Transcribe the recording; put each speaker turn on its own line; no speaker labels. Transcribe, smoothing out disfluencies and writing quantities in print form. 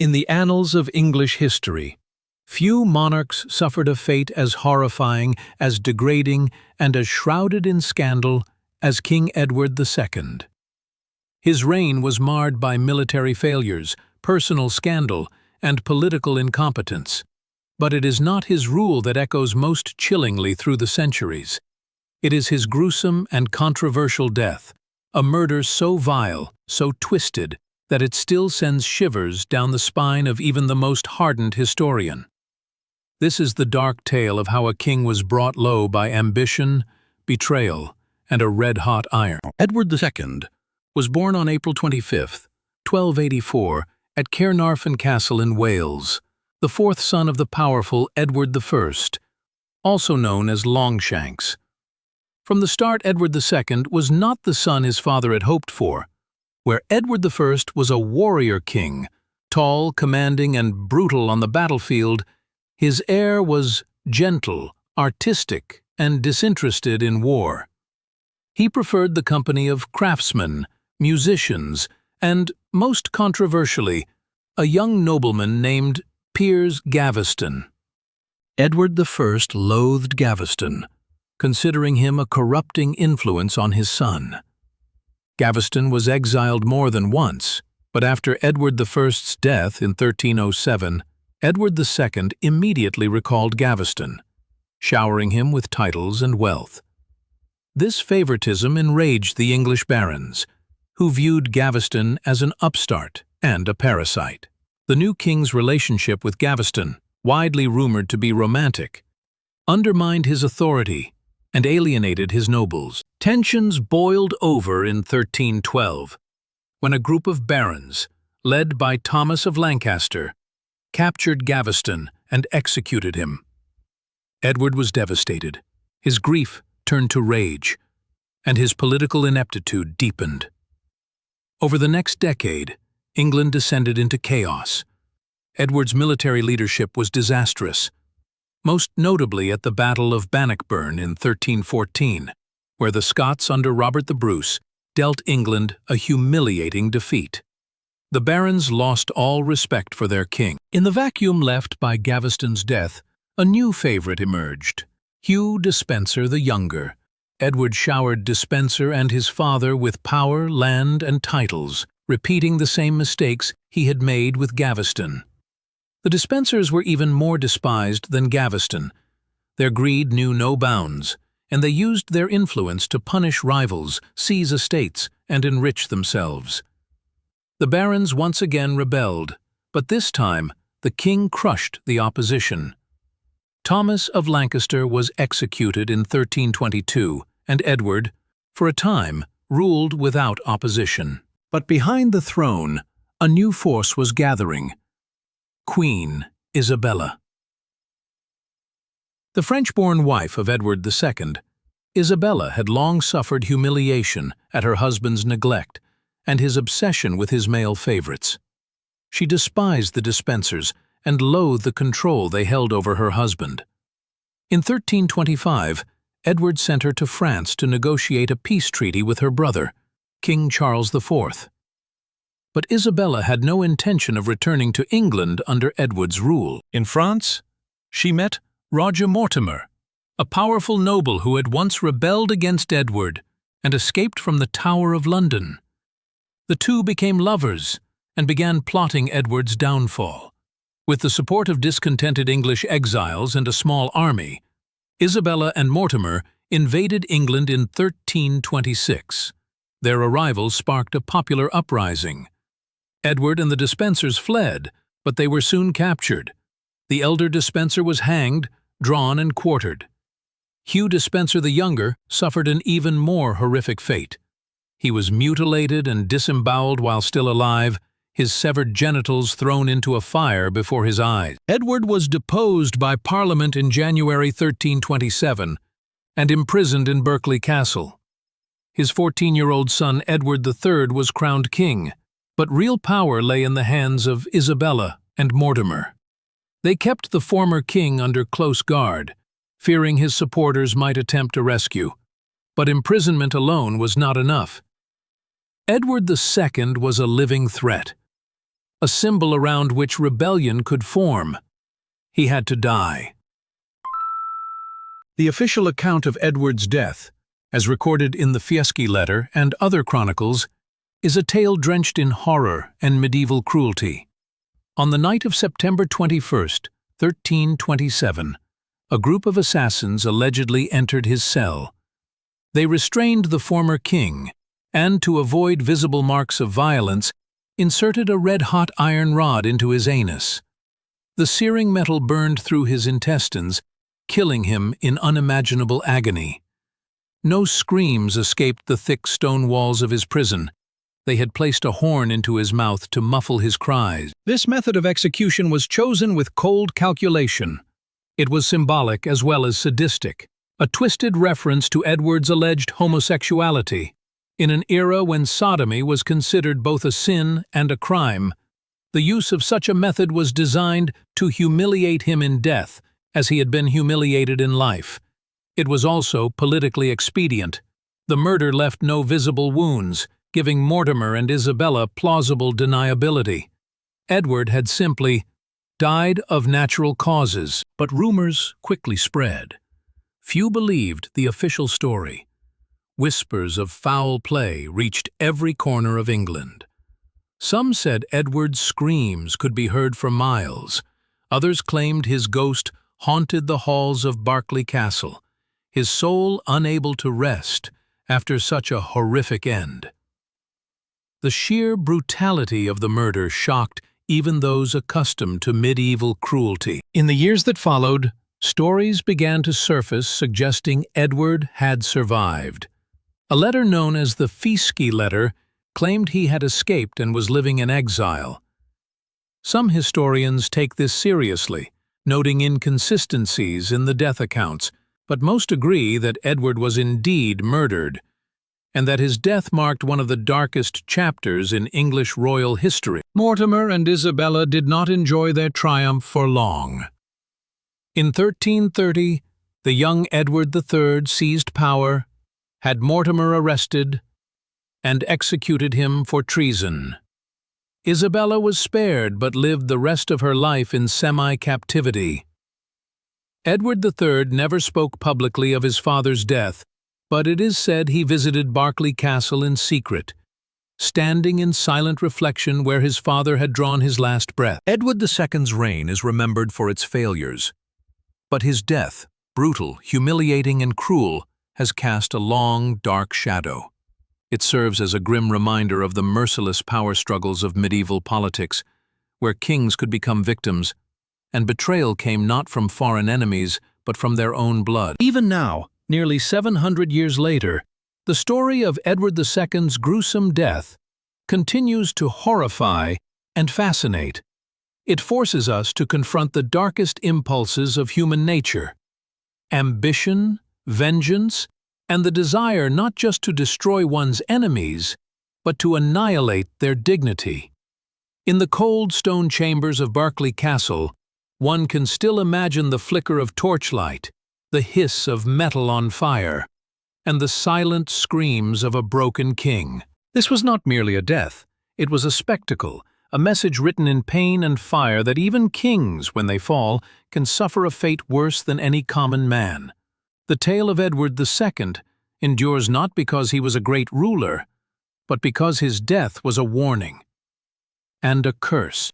In the annals of English history, few monarchs suffered a fate as horrifying, as degrading, and as shrouded in scandal as King Edward II. His reign was marred by military failures, personal scandal, and political incompetence. But it is not his rule that echoes most chillingly through the centuries. It is his gruesome and controversial death, a murder so vile, so twisted, that it still sends shivers down the spine of even the most hardened historian. This is the dark tale of how a king was brought low by ambition, betrayal, and a red-hot iron. Edward II was born on April 25, 1284, at Caernarfon Castle in Wales, the fourth son of the powerful Edward I, also known as Longshanks. From the start, Edward II was not the son his father had hoped for. Where Edward I was a warrior king, tall, commanding, and brutal on the battlefield, his heir was gentle, artistic, and disinterested in war. He preferred the company of craftsmen, musicians, and, most controversially, a young nobleman named Piers Gaveston. Edward I loathed Gaveston, considering him a corrupting influence on his son. Gaveston was exiled more than once, but after Edward I's death in 1307, Edward II immediately recalled Gaveston, showering him with titles and wealth. This favoritism enraged the English barons, who viewed Gaveston as an upstart and a parasite. The new king's relationship with Gaveston, widely rumored to be romantic, undermined his authority and alienated his nobles. Tensions boiled over in 1312, when a group of barons, led by Thomas of Lancaster, captured Gaveston and executed him. Edward was devastated. His grief turned to rage, and his political ineptitude deepened. Over the next decade, England descended into chaos. Edward's military leadership was disastrous, most notably at the Battle of Bannockburn in 1314, where the Scots under Robert the Bruce dealt England a humiliating defeat. The barons lost all respect for their king. In the vacuum left by Gaveston's death, a new favorite emerged, Hugh Despenser the Younger. Edward showered Despenser and his father with power, land, and titles, repeating the same mistakes he had made with Gaveston. The Despensers were even more despised than Gaveston. Their greed knew no bounds, and they used their influence to punish rivals, seize estates, and enrich themselves. The barons once again rebelled, but this time the king crushed the opposition. Thomas of Lancaster was executed in 1322, and Edward, for a time, ruled without opposition. But behind the throne, a new force was gathering: Queen Isabella. The French-born wife of Edward II, Isabella had long suffered humiliation at her husband's neglect and his obsession with his male favorites. She despised the Despensers and loathed the control they held over her husband. In 1325, Edward sent her to France to negotiate a peace treaty with her brother, King Charles IV. But Isabella had no intention of returning to England under Edward's rule. In France, she met Roger Mortimer, a powerful noble who had once rebelled against Edward and escaped from the Tower of London. The two became lovers and began plotting Edward's downfall. With the support of discontented English exiles and a small army, Isabella and Mortimer invaded England in 1326. Their arrival sparked a popular uprising. Edward and the Despensers fled, but they were soon captured. The elder Despenser was hanged, drawn, and quartered. Hugh Despenser the Younger suffered an even more horrific fate. He was mutilated and disemboweled while still alive, his severed genitals thrown into a fire before his eyes. Edward was deposed by Parliament in January 1327 and imprisoned in Berkeley Castle. His 14-year-old son Edward III was crowned king, but real power lay in the hands of Isabella and Mortimer. They kept the former king under close guard, fearing his supporters might attempt a rescue. But imprisonment alone was not enough. Edward II was a living threat. a symbol around which rebellion could form. He had to die. The official account of Edward's death, as recorded in the Fieschi letter and other chronicles, is a tale drenched in horror and medieval cruelty. On the night of September 21st, 1327, a group of assassins allegedly entered his cell. They restrained the former king, and to avoid visible marks of violence, inserted a red-hot iron rod into his anus. The searing metal burned through his intestines, killing him in unimaginable agony. No screams escaped the thick stone walls of his prison. They had placed a horn into his mouth to muffle his cries. This method of execution was chosen with cold calculation. It was symbolic as well as sadistic, a twisted reference to Edward's alleged homosexuality. In an era when sodomy was considered both a sin and a crime, the use of such a method was designed to humiliate him in death, as he had been humiliated in life. It was also politically expedient. The murder left no visible wounds, giving Mortimer and Isabella plausible deniability. Edward had simply died of natural causes, but rumors quickly spread. Few believed the official story. Whispers of foul play reached every corner of England. Some said Edward's screams could be heard for miles. Others claimed his ghost haunted the halls of Berkeley Castle, his soul unable to rest after such a horrific end. The sheer brutality of the murder shocked even those accustomed to medieval cruelty. In the years that followed, stories began to surface suggesting Edward had survived. A letter known as the Fieschi letter claimed he had escaped and was living in exile. Some historians take this seriously, noting inconsistencies in the death accounts, but most agree that Edward was indeed murdered, and that his death marked one of the darkest chapters in English royal history. Mortimer and Isabella did not enjoy their triumph for long. In 1330, the young Edward III seized power, had Mortimer arrested, and executed him for treason. Isabella was spared but lived the rest of her life in semi-captivity. Edward III never spoke publicly of his father's death, but it is said he visited Berkeley Castle in secret, standing in silent reflection where his father had drawn his last breath. Edward II's reign is remembered for its failures, but his death, brutal, humiliating, and cruel, has cast a long, dark shadow. It serves as a grim reminder of the merciless power struggles of medieval politics, where kings could become victims, and betrayal came not from foreign enemies, but from their own blood. Even now, nearly 700 years later, the story of Edward II's gruesome death continues to horrify and fascinate. It forces us to confront the darkest impulses of human nature: ambition, vengeance, and the desire not just to destroy one's enemies, but to annihilate their dignity. In the cold stone chambers of Berkeley Castle, one can still imagine the flicker of torchlight, the hiss of metal on fire, and the silent screams of a broken king. This was not merely a death, it was a spectacle, a message written in pain and fire that even kings, when they fall, can suffer a fate worse than any common man. The tale of Edward II endures not because he was a great ruler, but because his death was a warning and a curse.